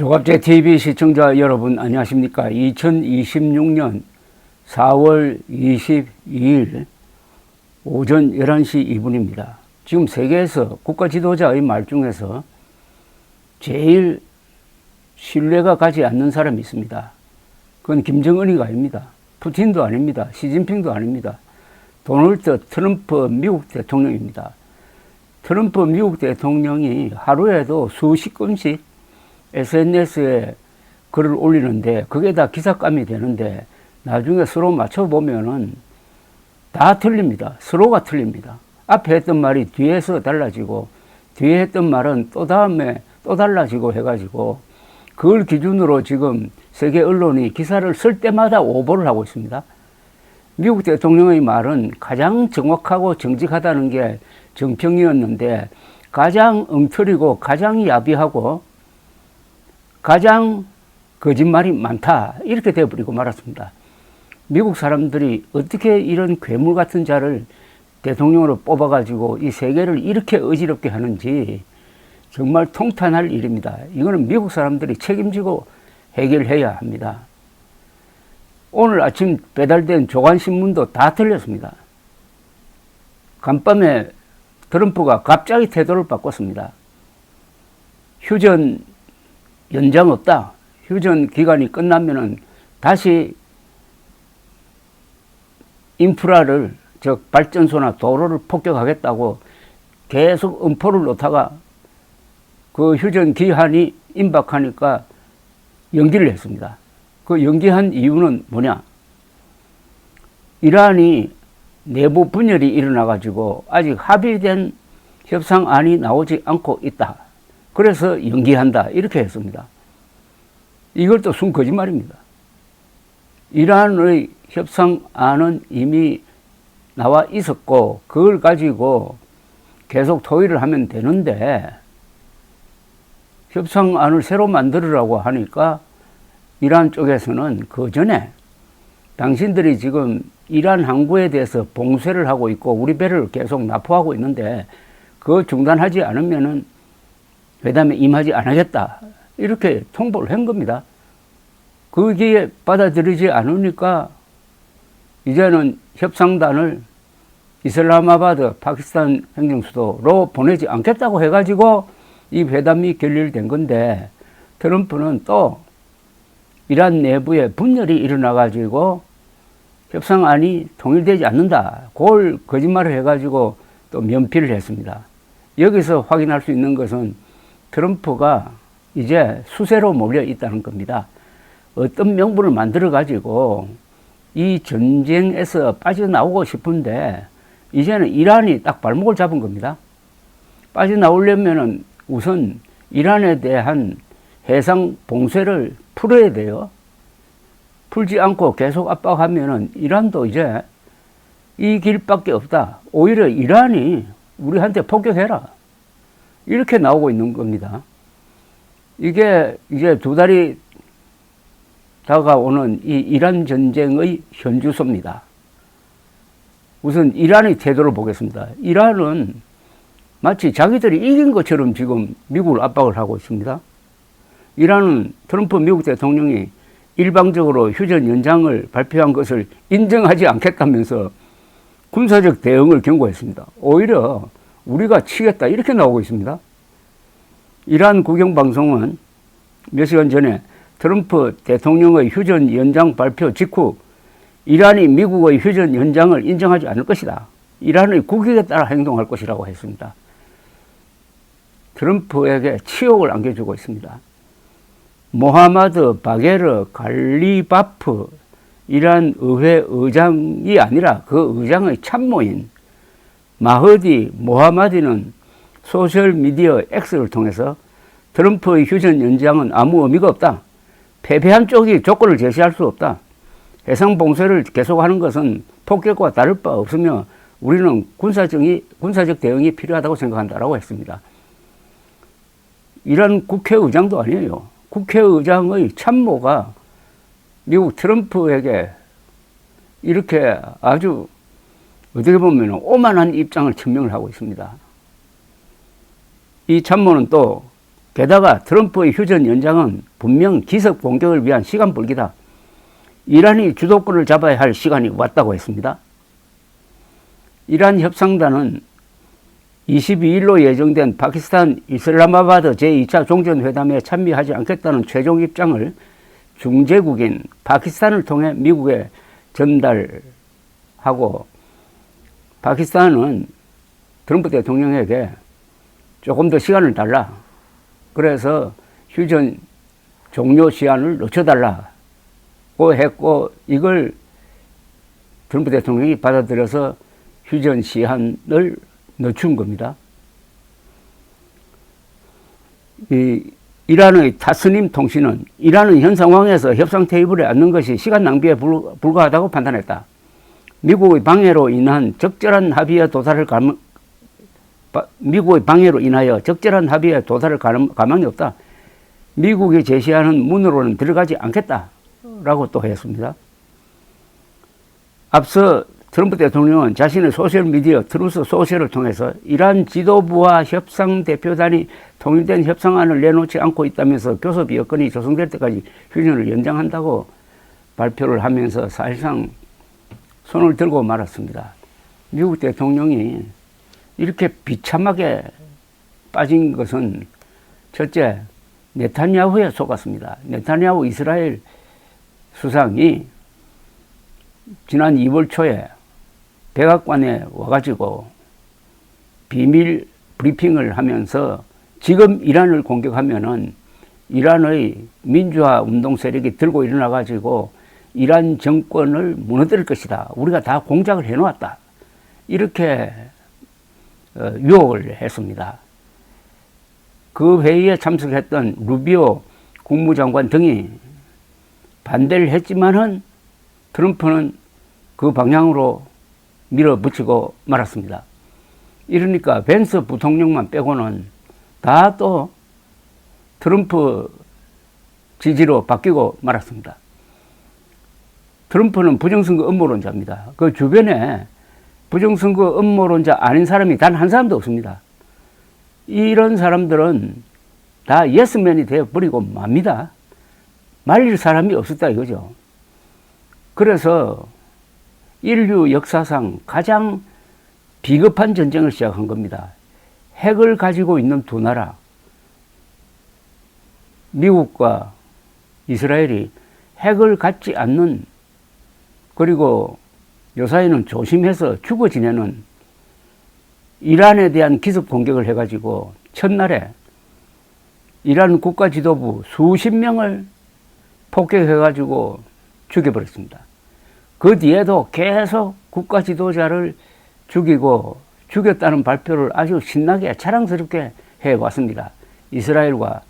조갑제 TV 시청자 여러분 안녕하십니까. 2026년 4월 22일 오전 11시 2분입니다. 지금 세계에서 국가 지도자의 말 중에서 제일 신뢰가 가지 않는 사람이 있습니다. 그건 김정은이가 아닙니다. 푸틴도 아닙니다. 시진핑도 아닙니다. 도널드 트럼프 미국 대통령입니다. 트럼프 미국 대통령이 하루에도 수십 건씩 SNS에 글을 올리는데 그게 다 기사감이 되는데 나중에 서로 맞춰보면은 다 틀립니다. 서로가 틀립니다. 앞에 했던 말이 뒤에서 달라지고 뒤에 했던 말은 또 다음에 또 달라지고 해가지고 그걸 기준으로 지금 세계 언론이 기사를 쓸 때마다 오보를 하고 있습니다. 미국 대통령의 말은 가장 정확하고 정직하다는 게 정평이었는데 가장 엉터리고 가장 야비하고 가장 거짓말이 많다 이렇게 되어버리고 말았습니다. 미국 사람들이 어떻게 이런 괴물 같은 자를 대통령으로 뽑아가지고 이 세계를 이렇게 어지럽게 하는지 정말 통탄할 일입니다. 이거는 미국 사람들이 책임지고 해결해야 합니다. 오늘 아침 배달된 조간신문도 다 틀렸습니다. 간밤에 트럼프가 갑자기 태도를 바꿨습니다. 휴전 연장 없다. 휴전 기간이 끝나면은 다시 인프라를 즉 발전소나 도로를 폭격하겠다고 계속 엄포를 놓다가 그 휴전 기한이 임박하니까 연기를 했습니다. 그 연기한 이유는 뭐냐? 이란이 내부 분열이 일어나가지고 아직 합의된 협상안이 나오지 않고 있다. 그래서 연기한다. 이렇게 했습니다. 이걸 또 순 거짓말입니다. 이란의 협상안은 이미 나와 있었고 그걸 가지고 계속 토의를 하면 되는데 협상안을 새로 만들으라고 하니까 이란 쪽에서는 그 전에 당신들이 지금 이란 항구에 대해서 봉쇄를 하고 있고 우리 배를 계속 납포하고 있는데 그거 중단하지 않으면은 회담에 임하지 않겠다 이렇게 통보를 한 겁니다. 거기에 받아들이지 않으니까 이제는 협상단을 이슬라마바드 파키스탄 행정수도로 보내지 않겠다고 해가지고 이 회담이 결렬된 건데 트럼프는 또 이란 내부에 분열이 일어나가지고 협상안이 통일되지 않는다. 그걸 거짓말을 해가지고 또 면피를 했습니다. 여기서 확인할 수 있는 것은 트럼프가 이제 수세로 몰려 있다는 겁니다. 어떤 명분을 만들어가지고 이 전쟁에서 빠져나오고 싶은데 이제는 이란이 딱 발목을 잡은 겁니다. 빠져나오려면은 우선 이란에 대한 해상 봉쇄를 풀어야 돼요. 풀지 않고 계속 압박하면은 이란도 이제 이 길밖에 없다. 오히려 이란이 우리한테 폭격해라. 이렇게 나오고 있는 겁니다. 이게 이제 두 달이 다가오는 이 이란 전쟁의 현주소입니다. 우선 이란의 태도를 보겠습니다. 이란은 마치 자기들이 이긴 것처럼 지금 미국을 압박을 하고 있습니다. 이란은 트럼프 미국 대통령이 일방적으로 휴전 연장을 발표한 것을 인정하지 않겠다면서 군사적 대응을 경고했습니다. 오히려 우리가 치겠다 이렇게 나오고 있습니다. 이란 국영방송은 몇 시간 전에 트럼프 대통령의 휴전 연장 발표 직후 이란이 미국의 휴전 연장을 인정하지 않을 것이다. 이란의 국익에 따라 행동할 것이라고 했습니다. 트럼프에게 치욕을 안겨주고 있습니다. 모하마드 바게르 갈리바프 이란 의회 의장이 아니라 그 의장의 참모인 마흐디 모하마디는 소셜미디어 X를 통해서 트럼프의 휴전 연장은 아무 의미가 없다. 패배한 쪽이 조건을 제시할 수 없다. 해상 봉쇄를 계속하는 것은 폭격과 다를 바 없으며 우리는 군사적 대응이 필요하다고 생각한다라고 했습니다. 이란 국회의장도 아니에요. 국회의장의 참모가 미국 트럼프에게 이렇게 아주 어떻게 보면 오만한 입장을 천명을 하고 있습니다. 이 참모는 또 게다가 트럼프의 휴전 연장은 분명 기습 공격을 위한 시간 벌기다. 이란이 주도권을 잡아야 할 시간이 왔다고 했습니다. 이란 협상단은 22일로 예정된 파키스탄 이슬라마바드 제2차 종전회담에 참여하지 않겠다는 최종 입장을 중재국인 파키스탄을 통해 미국에 전달하고, 파키스탄은 트럼프 대통령에게 조금 더 시간을 달라, 그래서 휴전 종료 시한을 늦춰달라고 했고, 이걸 트럼프 대통령이 받아들여서 휴전 시한을 늦춘 겁니다. 이란의 타스님 통신은 이란은 현 상황에서 협상 테이블에 앉는 것이 시간 낭비에 불과하다고 판단했다. 미국의 방해로 인하여 적절한 합의에 도달할 가망이 없다. 미국이 제시하는 문으로는 들어가지 않겠다라고 또 했습니다. 앞서 트럼프 대통령은 자신의 소셜미디어 트루스 소셜을 통해서 이란 지도부와 협상 대표단이 통일된 협상안을 내놓지 않고 있다면서 교섭 여건이 조성될 때까지 휴전을 연장한다고 발표를 하면서 사실상 손을 들고 말았습니다. 미국 대통령이 이렇게 비참하게 빠진 것은 첫째, 네타냐후에 속았습니다. 네타냐후 이스라엘 수상이 지난 2월 초에 백악관에 와가지고 비밀 브리핑을 하면서 지금 이란을 공격하면은 이란의 민주화 운동 세력이 들고 일어나가지고 이란 정권을 무너뜨릴 것이다. 우리가 다 공작을 해놓았다. 이렇게 유혹을 했습니다. 그 회의에 참석했던 루비오 국무장관 등이 반대를 했지만은 트럼프는 그 방향으로 밀어붙이고 말았습니다. 이러니까 벤스 부통령만 빼고는 다 또 트럼프 지지로 바뀌고 말았습니다. 트럼프는 부정선거 음모론자입니다. 그 주변에 부정선거 음모론자 아닌 사람이 단 한 사람도 없습니다. 이런 사람들은 다 예스맨이 되어버리고 맙니다. 말릴 사람이 없었다 이거죠. 그래서 인류 역사상 가장 비겁한 전쟁을 시작한 겁니다. 핵을 가지고 있는 두 나라, 미국과 이스라엘이 핵을 갖지 않는, 그리고 요사이는 조심해서 죽어 지내는 이란에 대한 기습 공격을 해가지고 첫날에 이란 국가 지도부 수십 명을 폭격해가지고 죽여버렸습니다. 그 뒤에도 계속 국가 지도자를 죽이고 죽였다는 발표를 아주 신나게 자랑스럽게 해왔습니다. 이스라엘과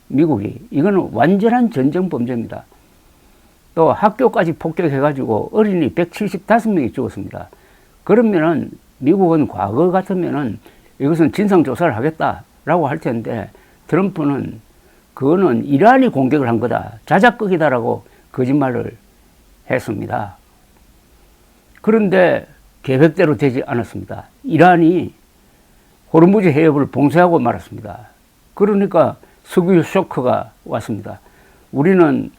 미국이. 이거는 완전한 전쟁 범죄입니다. 또 학교까지 폭격해가지고 어린이 175명이 죽었습니다. 그러면은 미국은 과거 같으면은 이것은 진상조사를 하겠다라고 할 텐데, 트럼프는 그거는 이란이 공격을 한 거다, 자작극이다라고 거짓말을 했습니다. 그런데 계획대로 되지 않았습니다. 이란이 호르무즈 해협을 봉쇄하고 말았습니다. 그러니까 석유 쇼크가 왔습니다. 우리는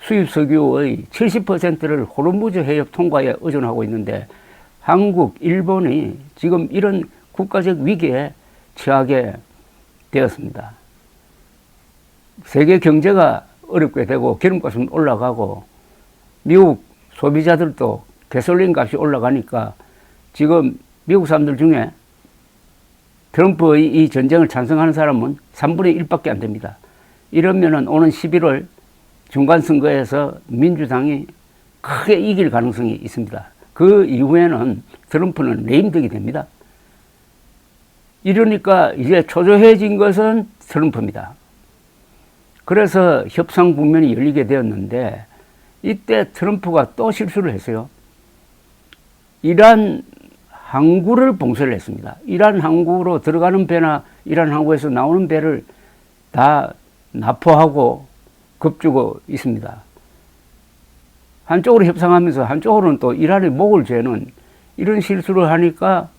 수입 석유의 70%를 호르무즈 해협 통과에 의존하고 있는데 한국, 일본이 지금 이런 국가적 위기에 처하게 되었습니다. 세계 경제가 어렵게 되고 기름값은 올라가고 미국 소비자들도 가솔린 값이 올라가니까 지금 미국 사람들 중에 트럼프의 이 전쟁을 찬성하는 사람은 3분의 1밖에 안 됩니다. 이러면은 오는 11월 중간선거에서 민주당이 크게 이길 가능성이 있습니다. 그 이후에는 트럼프는 레임덕이 됩니다. 이러니까 이제 초조해진 것은 트럼프입니다. 그래서 협상 국면이 열리게 되었는데, 이때 트럼프가 또 실수를 했어요. 이란 항구를 봉쇄를 했습니다. 이란 항구로 들어가는 배나 이란 항구에서 나오는 배를 다 납포하고 겁주고 있습니다. 한쪽으로 협상하면서 한쪽으로는 또 이란의 목을 죄는 이런 실수를 하니까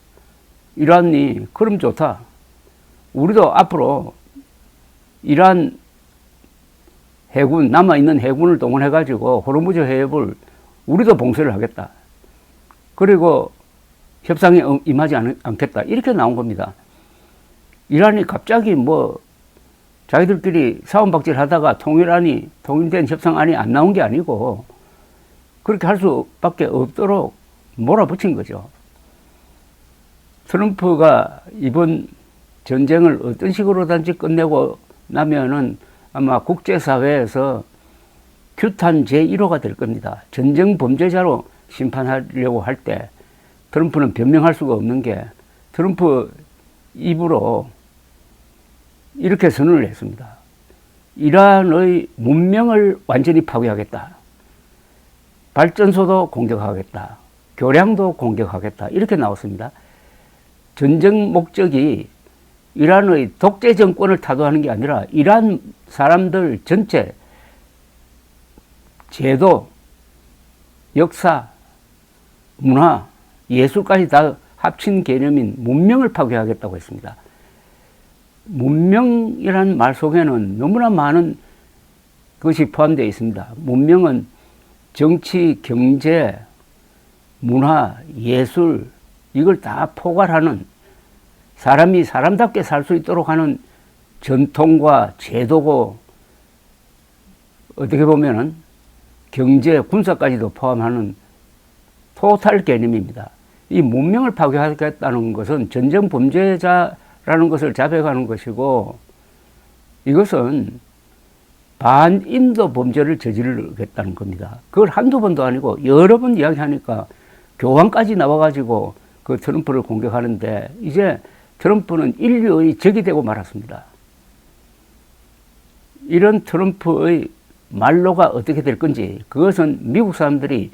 이란이 그럼 좋다, 우리도 앞으로 이란 해군, 남아있는 해군을 동원해가지고 호르무즈 해협을 우리도 봉쇄를 하겠다. 그리고 협상에 임하지 않겠다. 이렇게 나온 겁니다. 이란이 갑자기 자기들끼리 사원박질 하다가 통일된 협상안이 안 나온 게 아니고 그렇게 할 수밖에 없도록 몰아붙인 거죠. 트럼프가 이번 전쟁을 어떤 식으로든지 끝내고 나면은 아마 국제사회에서 규탄 제1호가 될 겁니다. 전쟁 범죄자로 심판하려고 할 때 트럼프는 변명할 수가 없는 게 트럼프 입으로 이렇게 선언을 했습니다. 이란의 문명을 완전히 파괴하겠다. 발전소도 공격하겠다. 교량도 공격하겠다. 이렇게 나왔습니다. 전쟁 목적이 이란의 독재 정권을 타도하는 게 아니라 이란 사람들 전체 제도, 역사, 문화, 예술까지 다 합친 개념인 문명을 파괴하겠다고 했습니다. 문명이라는 말 속에는 너무나 많은 것이 포함되어 있습니다. 문명은 정치, 경제, 문화, 예술 이걸 다 포괄하는 사람이 사람답게 살 수 있도록 하는 전통과 제도고 어떻게 보면은 경제, 군사까지도 포함하는 토탈 개념입니다. 이 문명을 파괴하겠다는 것은 전쟁 범죄자라는 것을 자백하는 것이고 이것은 반인도 범죄를 저지르겠다는 겁니다. 그걸 한두 번도 아니고 여러 번 이야기하니까 교황까지 나와가지고 그 트럼프를 공격하는데 이제 트럼프는 인류의 적이 되고 말았습니다. 이런 트럼프의 말로가 어떻게 될 건지 그것은 미국 사람들이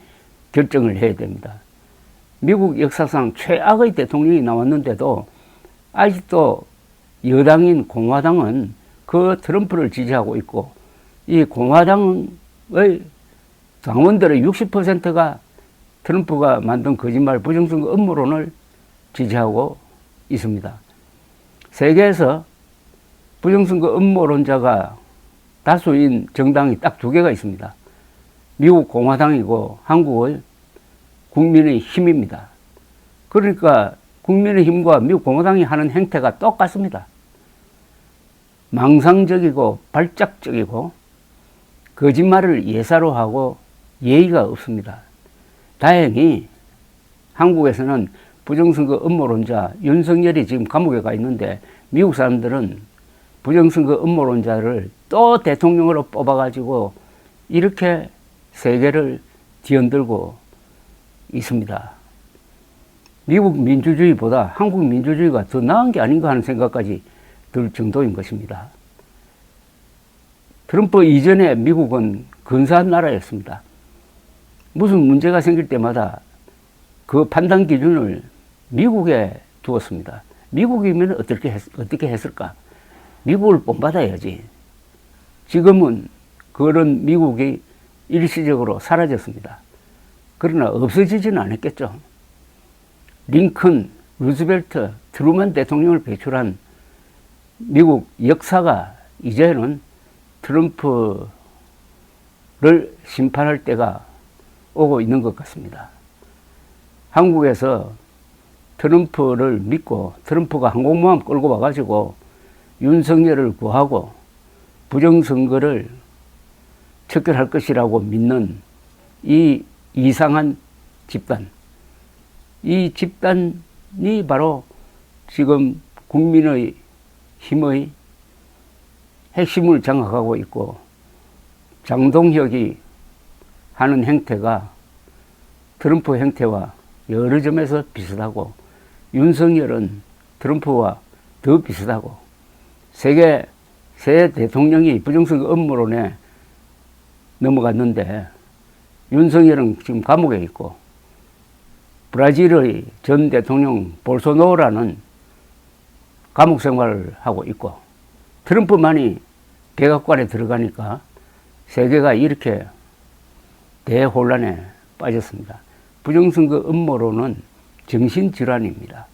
결정을 해야 됩니다. 미국 역사상 최악의 대통령이 나왔는데도 아직도 여당인 공화당은 그 트럼프를 지지하고 있고 이 공화당의 당원들의 60%가 트럼프가 만든 거짓말 부정선거 음모론을 지지하고 있습니다. 세계에서 부정선거 음모론자가 다수인 정당이 딱 두 개가 있습니다. 미국 공화당이고 한국의 국민의힘입니다. 그러니까 국민의힘과 미국 공화당이 하는 행태가 똑같습니다. 망상적이고 발작적이고 거짓말을 예사로 하고 예의가 없습니다. 다행히 한국에서는 부정선거 음모론자 윤석열이 지금 감옥에 가 있는데 미국 사람들은 부정선거 음모론자를 또 대통령으로 뽑아가지고 이렇게 세계를 뒤흔들고 있습니다. 미국 민주주의보다 한국 민주주의가 더 나은 게 아닌가 하는 생각까지 들 정도인 것입니다. 트럼프 이전에 미국은 근사한 나라였습니다. 무슨 문제가 생길 때마다 그 판단 기준을 미국에 두었습니다. 미국이면 어떻게 했을까? 미국을 본받아야지. 지금은 그런 미국이 일시적으로 사라졌습니다. 그러나 없어지지는 않았겠죠. 링컨, 루즈벨트, 트루먼 대통령을 배출한 미국 역사가 이제는 트럼프를 심판할 때가 오고 있는 것 같습니다. 한국에서 트럼프를 믿고 트럼프가 항공모함 끌고 와가지고 윤석열을 구하고 부정선거를 척결할 것이라고 믿는 이 이상한 집단, 이 집단이 바로 지금 국민의 힘의 핵심을 장악하고 있고 장동혁이 하는 행태가 트럼프 행태와 여러 점에서 비슷하고 윤석열은 트럼프와 더 비슷하고 세계 새 대통령이 부정선거 음모론에 넘어갔는데 윤석열은 지금 감옥에 있고 브라질의 전 대통령 볼소나로는 감옥 생활을 하고 있고 트럼프만이 백악관에 들어가니까 세계가 이렇게 대혼란에 빠졌습니다. 부정선거 음모론은 정신질환입니다.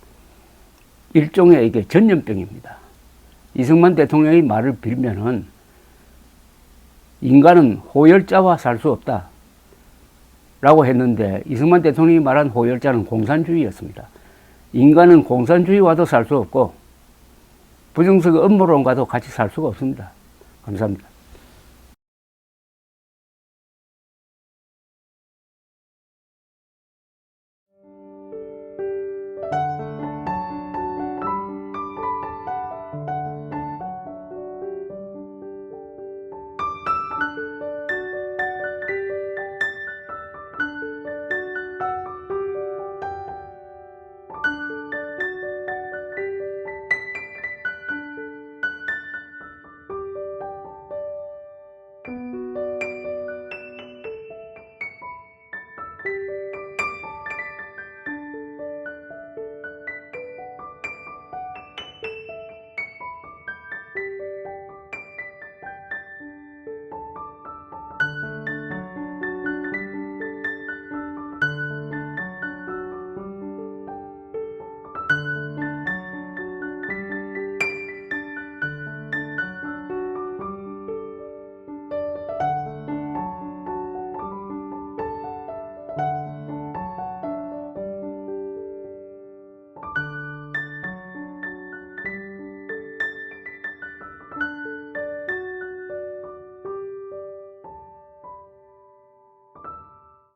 일종의 이게 전염병입니다. 이승만 대통령의 말을 빌면은 인간은 호열자와 살 수 없다 라고 했는데, 이승만 대통령이 말한 호열자는 공산주의였습니다. 인간은 공산주의와도 살 수 없고 부정적 음모론과도 같이 살 수가 없습니다. 감사합니다.